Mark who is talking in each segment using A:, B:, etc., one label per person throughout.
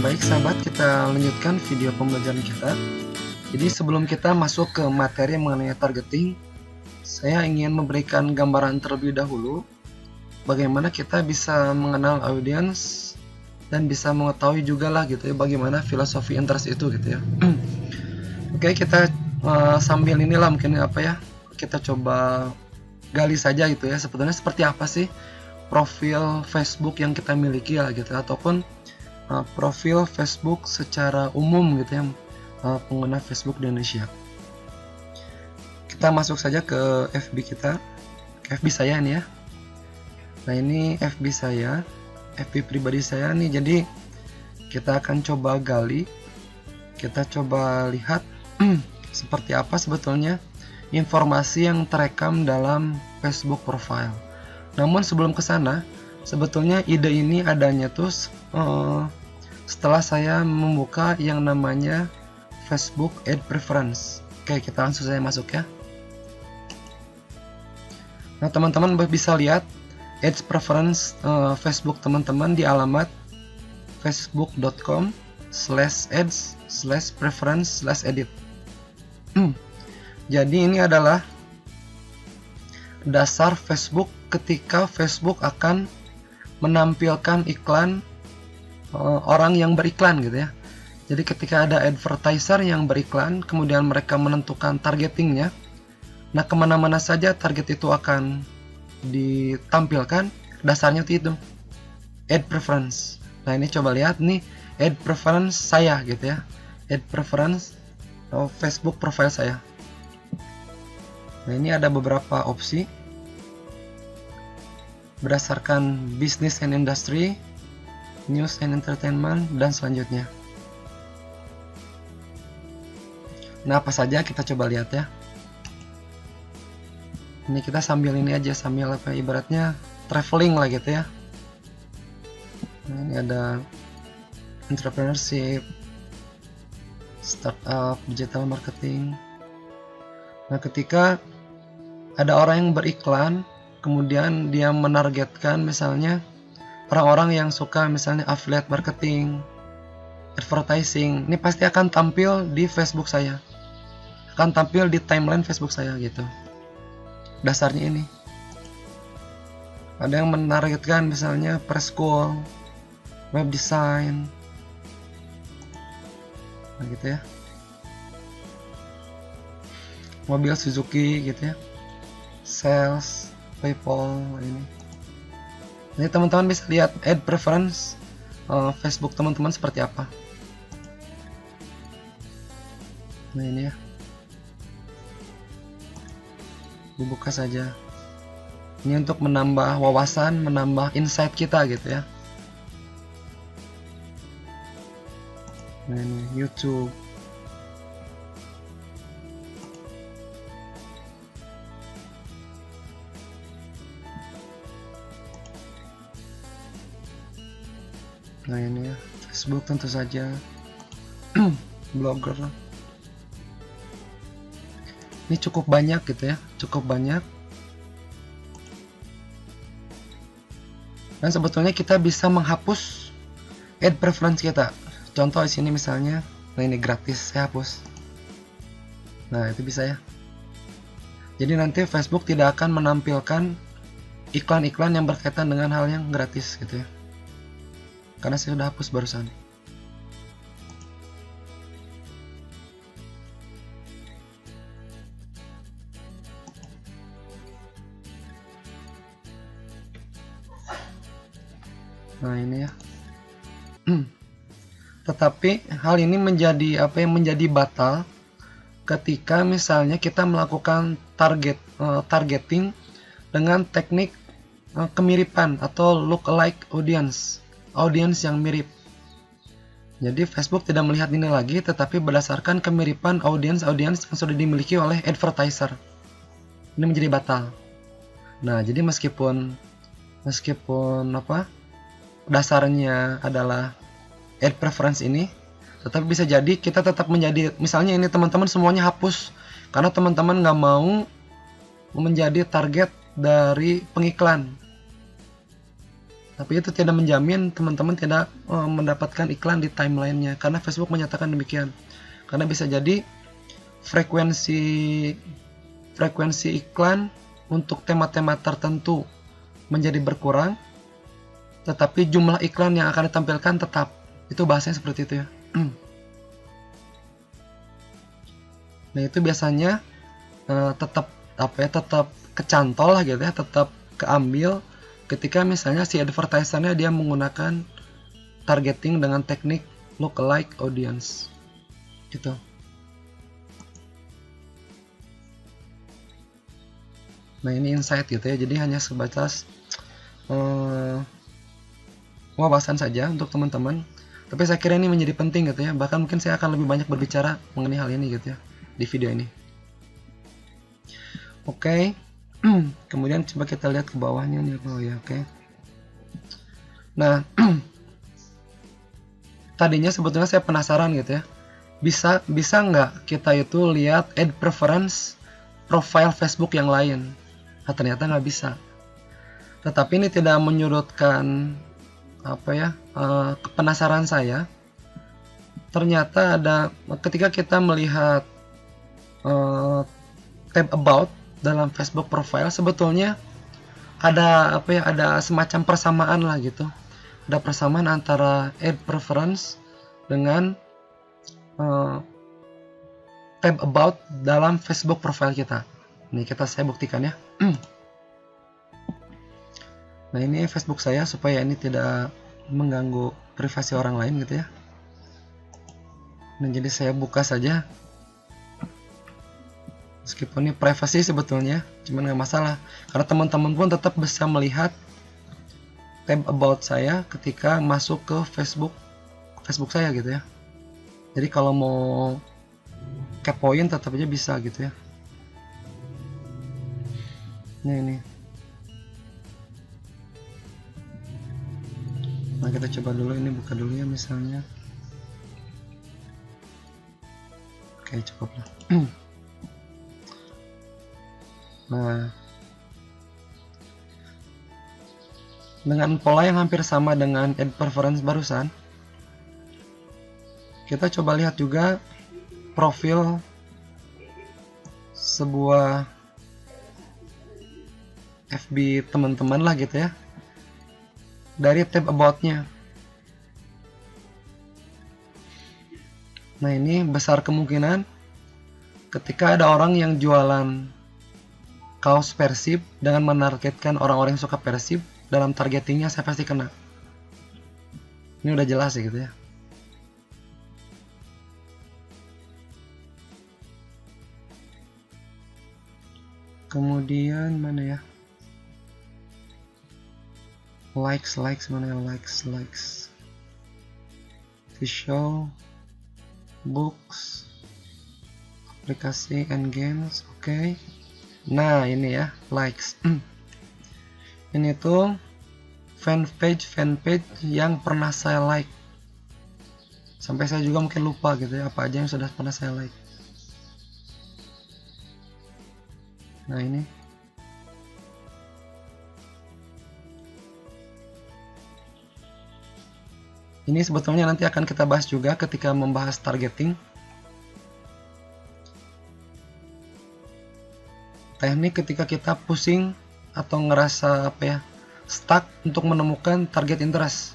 A: Baik sahabat, kita lanjutkan video pembelajaran kita. Jadi sebelum kita masuk ke materi mengenai targeting, saya ingin memberikan gambaran terlebih dahulu bagaimana kita bisa mengenal audiens dan bisa mengetahui juga lah gitu ya bagaimana filosofi interest itu gitu ya. Oke, kita sambil inilah mungkin kita coba gali saja gitu ya, sebetulnya seperti apa sih profil Facebook yang kita miliki lah gitu, ataupun profil Facebook secara umum gitu ya, pengguna Facebook di Indonesia. Kita masuk saja ke FB kita, ke FB saya nih ya. Nah ini FB saya, FB pribadi saya nih. Jadi kita akan coba gali, kita coba lihat seperti apa sebetulnya informasi yang terekam dalam Facebook profile. Namun sebelum ke sana, sebetulnya ide ini adanya tuh setelah saya membuka yang namanya Facebook Ad Preference. Oke, kita langsung saja masuk ya. Nah, teman-teman bisa lihat Ad Preference Facebook teman-teman di alamat facebook.com/ads/preference/edit. Jadi ini adalah dasar Facebook ketika Facebook akan menampilkan iklan orang yang beriklan gitu ya. Jadi ketika ada advertiser yang beriklan, kemudian mereka menentukan targetingnya, nah kemana-mana saja target itu akan ditampilkan, dasarnya itu ad preference. Nah ini coba lihat nih ad preference saya gitu ya, ad preference Facebook profile saya. Nah ini ada beberapa opsi berdasarkan business and industry, news and entertainment, dan selanjutnya. Nah apa saja kita coba lihat ya. Ini kita sambil ini aja, sambil ibaratnya traveling lah gitu ya. Nah, ini ada entrepreneurship, startup, digital marketing. Nah ketika ada orang yang beriklan, kemudian dia menargetkan misalnya orang-orang yang suka misalnya affiliate marketing, advertising, ini pasti akan tampil di Facebook saya, akan tampil di timeline Facebook saya gitu. Dasarnya ini. Ada yang menargetkan misalnya preschool, web design, nah gitu ya, mobil Suzuki gitu ya, sales, PayPal ini. Jadi teman-teman bisa lihat ad preference Facebook teman-teman seperti apa. Nah ini ya, dibuka saja. Ini untuk menambah wawasan, menambah insight kita gitu ya. Nah ini YouTube. Nah ini ya, Facebook tentu saja. Blogger. Ini cukup banyak gitu ya, cukup banyak. Dan sebetulnya kita bisa menghapus ad preference kita. Contoh di sini misalnya, nah ini gratis, saya hapus. Nah itu bisa ya. Jadi nanti Facebook tidak akan menampilkan iklan-iklan yang berkaitan dengan hal yang gratis gitu ya. Karena saya sudah hapus barusan. Nah ini ya. Tetapi hal ini menjadi menjadi batal ketika misalnya kita melakukan targeting dengan teknik kemiripan atau look-alike audience yang mirip. Jadi Facebook tidak melihat ini lagi, tetapi berdasarkan kemiripan audiens yang sudah dimiliki oleh advertiser. Ini menjadi batal. Nah, jadi meskipun dasarnya adalah ad preference ini, tetapi bisa jadi kita tetap menjadi, misalnya ini teman-teman semuanya hapus karena teman-teman nggak mau menjadi target dari pengiklan. Tapi itu tidak menjamin teman-teman tidak mendapatkan iklan di timelinenya, karena Facebook menyatakan demikian. Karena bisa jadi frekuensi iklan untuk tema-tema tertentu menjadi berkurang, tetapi jumlah iklan yang akan ditampilkan tetap. Itu bahasanya seperti itu ya. Nah itu biasanya tetap kecantol lah gitu ya, tetap keambil ketika misalnya si advertisernya dia menggunakan targeting dengan teknik lookalike audience gitu. Nah ini insight gitu ya, jadi hanya sebatas wawasan saja untuk teman-teman, tapi saya kira ini menjadi penting gitu ya, bahkan mungkin saya akan lebih banyak berbicara mengenai hal ini gitu ya di video ini. Oke. Kemudian coba kita lihat ke bawahnya nih. Oh ya, oke. Nah, tadinya sebetulnya saya penasaran gitu ya, bisa nggak kita itu lihat add preference profile Facebook yang lain. Nah, ternyata nggak bisa. Tetapi ini tidak menyurutkan kepenasaran saya. Ternyata ada ketika kita melihat tab about dalam Facebook profile, sebetulnya ada ada semacam persamaan lah gitu. Ada persamaan antara add preference dengan tab about dalam Facebook profile kita. Ini saya buktikan ya. Nah ini Facebook saya supaya ini tidak mengganggu privasi orang lain gitu ya. Nah jadi saya buka saja. Meskipun ini privasi sebetulnya, cuman nggak masalah karena teman-teman pun tetap bisa melihat tab about saya ketika masuk ke Facebook saya gitu ya. Jadi kalau mau kepoin tetap aja bisa gitu ya. Nah ini. Nah kita coba dulu, ini buka dulu ya misalnya. Oke cukup lah. Nah, dengan pola yang hampir sama dengan add preference barusan, kita coba lihat juga profil sebuah FB teman-teman lah gitu ya, dari tab about-nya. Nah ini besar kemungkinan ketika ada orang yang jualan kaos Persib dengan menargetkan orang-orang yang suka Persib, dalam targetingnya saya pasti kena. Ini udah jelas ya gitu ya. Kemudian mana ya? Likes mana ya? Likes. Visual, books, aplikasi and games, oke. Nah ini ya, likes. Ini tuh fanpage yang pernah saya like. Sampai saya juga mungkin lupa gitu ya, apa aja yang sudah pernah saya like. Nah ini. Ini sebetulnya nanti akan kita bahas juga ketika membahas targeting. Teknik ketika kita pusing atau ngerasa stuck untuk menemukan target interest.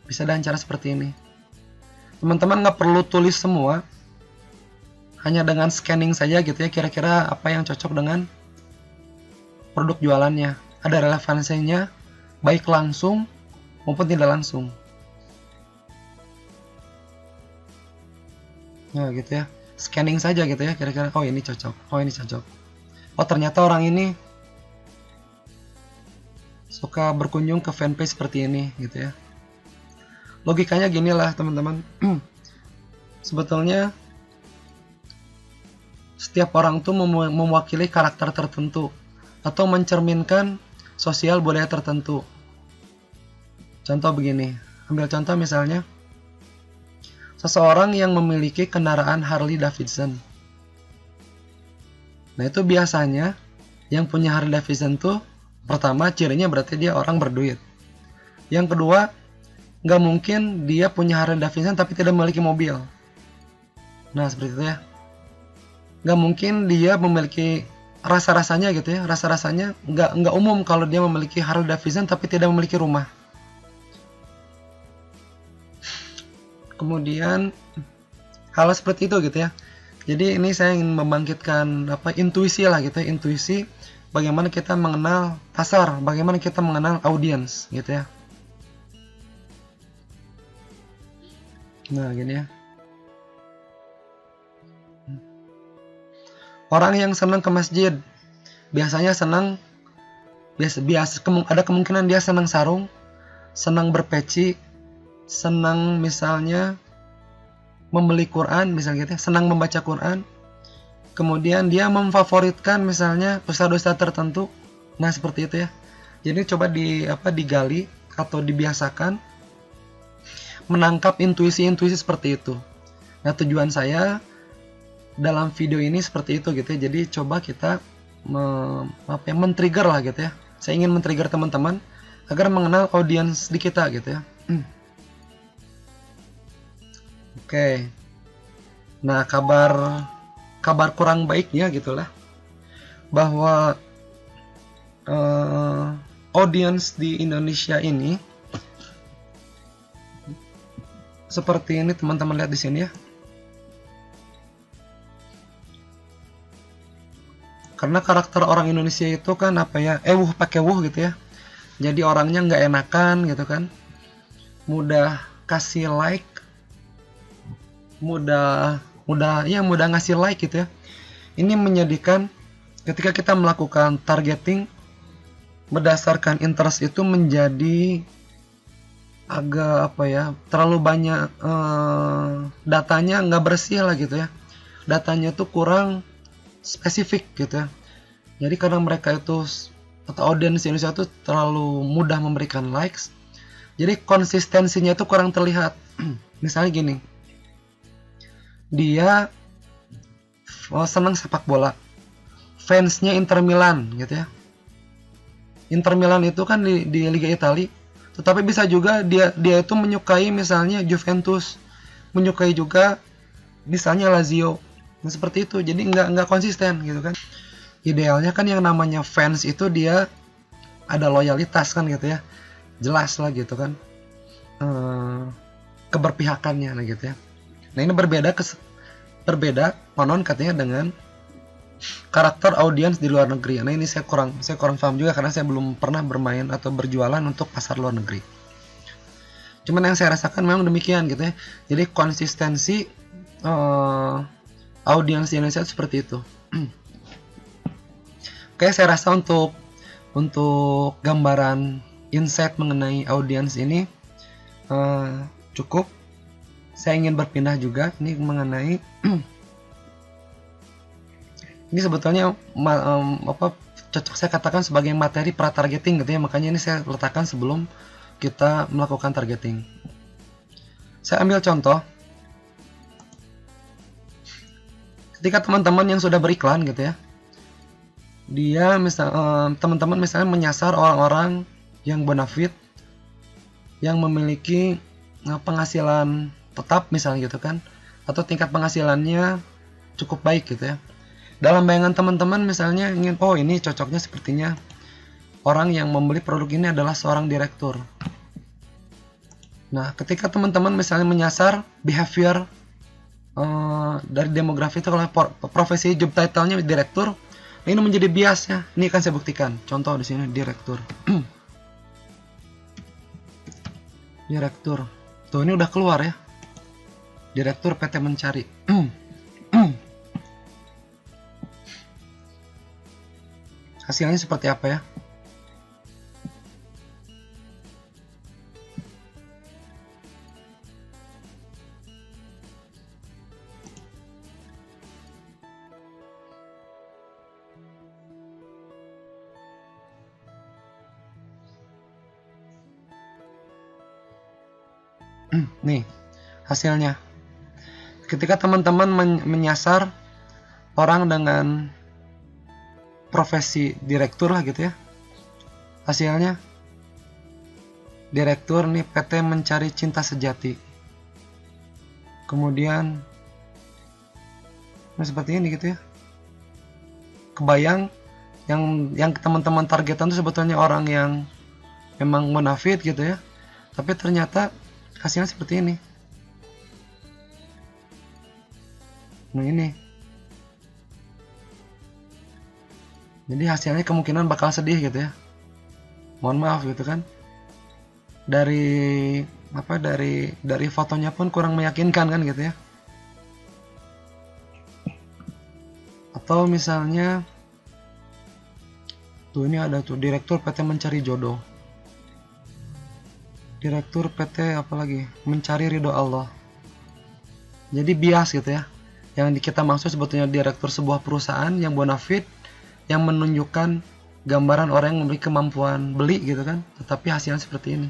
A: Bisa dengan cara seperti ini. Teman-teman nggak perlu tulis semua, hanya dengan scanning saja gitu ya, kira-kira apa yang cocok dengan produk jualannya, ada relevansinya baik langsung maupun tidak langsung. Nah gitu ya, scanning saja gitu ya, kira-kira oh ini cocok, oh ini cocok, oh ternyata orang ini suka berkunjung ke fanpage seperti ini gitu ya. Logikanya gini lah teman-teman. Sebetulnya setiap orang tuh mewakili karakter tertentu atau mencerminkan sosial budaya tertentu. Contoh begini, ambil contoh misalnya seseorang yang memiliki kendaraan Harley Davidson. Nah itu biasanya yang punya Harley Davidson tuh Pertama, cirinya berarti dia orang berduit. Yang kedua, nggak mungkin dia punya Harley Davidson tapi tidak memiliki mobil. Nah, seperti itu ya. Nggak mungkin dia memiliki rasa-rasanya gitu ya. Rasa-rasanya nggak umum kalau dia memiliki Harley Davidson tapi tidak memiliki rumah. Kemudian hal seperti itu gitu ya. Jadi ini saya ingin membangkitkan intuisi lah gitu ya, intuisi bagaimana kita mengenal pasar, bagaimana kita mengenal audiens gitu ya. Nah, gini ya. Orang yang senang ke masjid biasanya senang ada kemungkinan dia senang sarung, senang berpeci, senang misalnya membeli Quran misalnya gitu ya, senang membaca Quran. Kemudian dia memfavoritkan misalnya ustadz-ustadz tertentu. Nah, seperti itu ya. Jadi coba digali atau dibiasakan menangkap intuisi-intuisi seperti itu. Nah, tujuan saya dalam video ini seperti itu gitu ya. Jadi coba kita men-trigger lah gitu ya. Saya ingin men-trigger teman-teman agar mengenal audiens di kita gitu ya. Oke. Nah, kabar kurang baiknya gitulah bahwa audiens di Indonesia ini seperti ini, teman-teman lihat di sini ya. Karena karakter orang Indonesia itu kan pakai wuh gitu ya. Jadi orangnya nggak enakan gitu kan. Mudah kasih like, mudah ngasih like gitu ya. Ini menjadikan ketika kita melakukan targeting berdasarkan interest itu menjadi agak terlalu banyak datanya nggak bersih lah gitu ya. Datanya tuh kurang spesifik gitu ya. Jadi karena mereka itu atau audiens Indonesia itu terlalu mudah memberikan likes, jadi konsistensinya itu kurang terlihat. Misalnya gini, dia senang sepak bola, fansnya Inter Milan gitu ya. Inter Milan itu kan di Liga Italia, tetapi bisa juga dia itu menyukai misalnya Juventus, menyukai juga misalnya Lazio. Nah, seperti itu. Jadi nggak konsisten gitu kan. Idealnya kan yang namanya fans itu dia ada loyalitas kan gitu ya, jelas lah gitu kan keberpihakannya lah gitu ya. Nah, ini berbeda konon katanya dengan karakter audiens di luar negeri. Nah, ini saya kurang paham juga karena saya belum pernah bermain atau berjualan untuk pasar luar negeri. Cuman yang saya rasakan memang demikian gitu ya. Jadi konsistensi audiens di Indonesia seperti itu. Oke, saya rasa untuk gambaran insight mengenai audiens ini cukup. Saya ingin berpindah juga ini mengenai ini sebetulnya cocok saya katakan sebagai materi pra-targeting gitu ya. Makanya ini saya letakkan sebelum kita melakukan targeting. Saya ambil contoh. Ketika teman-teman yang sudah beriklan gitu ya, dia teman-teman misalnya menyasar orang-orang yang bonafit, yang memiliki penghasilan tetap misalnya gitu kan, atau tingkat penghasilannya cukup baik gitu ya. Dalam bayangan teman-teman misalnya ingin, oh ini cocoknya sepertinya orang yang membeli produk ini adalah seorang direktur. Nah, ketika teman-teman misalnya menyasar behavior dari demografi itu, kalau profesi job title-nya direktur, ini menjadi bias ya. Ini akan saya buktikan. Contoh di sini direktur. Direktur. Tuh, ini udah keluar ya. Direktur PT Mencari. Hasilnya seperti apa ya? Nih hasilnya. Ketika teman-teman menyasar orang dengan profesi direktur lah gitu ya, hasilnya direktur nih PT Mencari Cinta Sejati. Kemudian seperti ini gitu ya. Kebayang yang teman-teman targetan itu sebetulnya orang yang memang munafik gitu ya, tapi ternyata hasilnya seperti ini. Nah ini, jadi hasilnya kemungkinan bakal sedih gitu ya, mohon maaf gitu kan. Dari fotonya pun kurang meyakinkan kan gitu ya. Atau misalnya tuh ini ada tuh direktur PT Mencari Jodoh, direktur PT apalagi Mencari Ridho Allah. Jadi bias gitu ya. Yang kita maksud sebetulnya direktur sebuah perusahaan yang bonafide, yang menunjukkan gambaran orang yang memiliki kemampuan beli gitu kan, tetapi hasilnya seperti ini.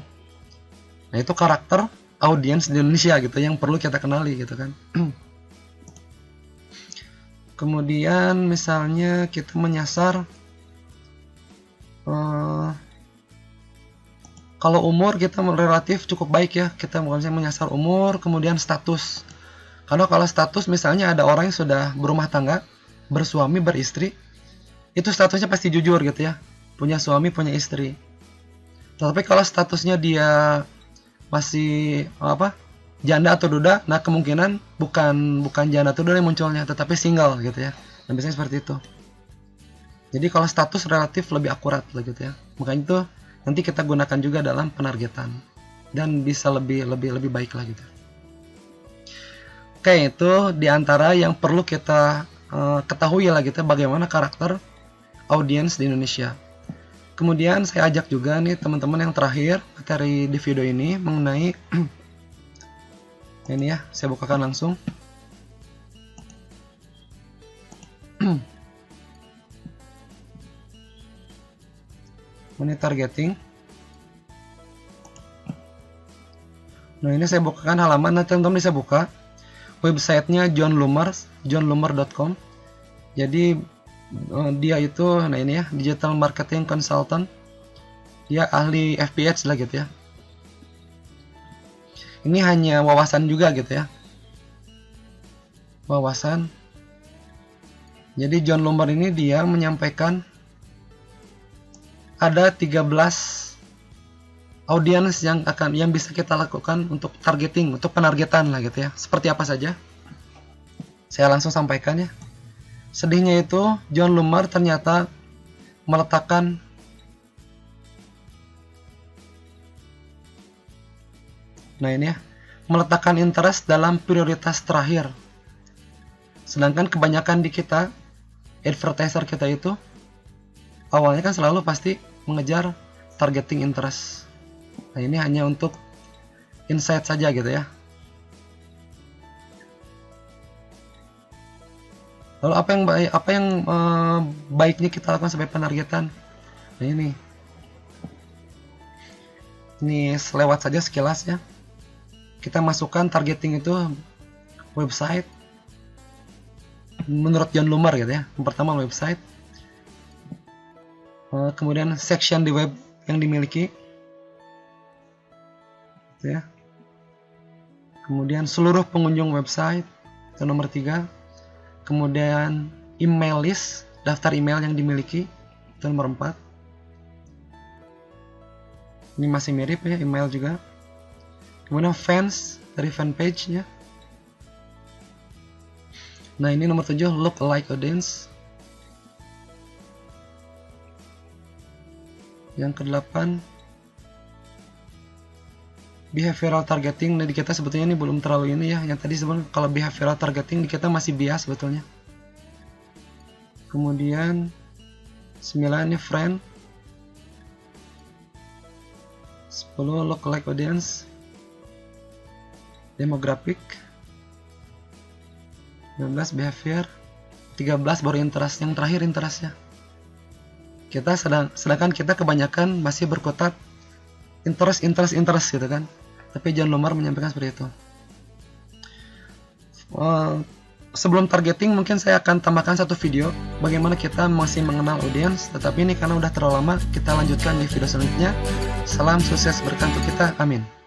A: Nah itu karakter audiens di Indonesia gitu yang perlu kita kenali gitu kan. Kemudian misalnya kita menyasar kalau umur kita relatif cukup baik ya, kita menyasar umur, kemudian status. Karena kalau status misalnya ada orang yang sudah berumah tangga, bersuami, beristri, itu statusnya pasti jujur gitu ya, punya suami, punya istri. Tetapi kalau statusnya dia masih janda atau duda, nah kemungkinan bukan janda atau duda yang munculnya, tetapi single gitu ya. Nah biasanya seperti itu. Jadi kalau status relatif lebih akurat lah gitu ya. Makanya itu nanti kita gunakan juga dalam penargetan dan bisa lebih baik lah gitu. Oke, itu diantara yang perlu kita ketahui lah gitu, bagaimana karakter audiens di Indonesia. Kemudian saya ajak juga nih teman-teman yang terakhir materi di video ini mengenai ini ya, saya bukakan langsung. Mengenai targeting. Nah ini saya bukakan halaman, nanti teman-teman bisa buka websitenya johnlumer.com. Jadi dia itu, nah ini ya, digital marketing consultant, dia ahli FPH lah gitu ya. Ini hanya wawasan juga gitu ya, wawasan. Jadi John Lumer ini dia menyampaikan ada 13 audiens yang bisa kita lakukan untuk targeting, untuk penargetan lah gitu ya. Seperti apa saja? Saya langsung sampaikan ya. Sedihnya itu John Lumer ternyata meletakkan meletakkan interest dalam prioritas terakhir. Sedangkan kebanyakan di kita, advertiser kita itu awalnya kan selalu pasti mengejar targeting interest. Nah ini hanya untuk insight saja gitu ya. Lalu apa yang baiknya kita lakukan sebagai penargetan? Nah ini selewat saja sekilas ya. Kita masukkan targeting itu website. Menurut John Lumer gitu ya. Yang pertama website. Kemudian section di web yang dimiliki. Gitu ya. Kemudian seluruh pengunjung website. Itu nomor 3. Kemudian email list, daftar email yang dimiliki, itu nomor 4. Ini masih mirip ya, email juga. Kemudian fans, dari fan page nya. Nah ini nomor 7, look alike audience. Yang ke-8, behavioral targeting. Nah di kita sebetulnya ini belum terlalu ini ya. Yang tadi sebenarnya kalau behavioral targeting di kita masih bias sebetulnya. Kemudian 9 ini friend. 10 lookalike audience. Demographic. 19 behavior. 13 baru interest. Yang terakhir interestnya. Kita sedangkan kita kebanyakan masih berkutat interest gitu kan. Tapi John Lumer menyampaikan seperti itu. sebelum targeting mungkin saya akan tambahkan satu video bagaimana kita masih mengenal audiens, tetapi ini karena udah terlalu lama, kita lanjutkan di video selanjutnya. Salam sukses berkah untuk kita, amin.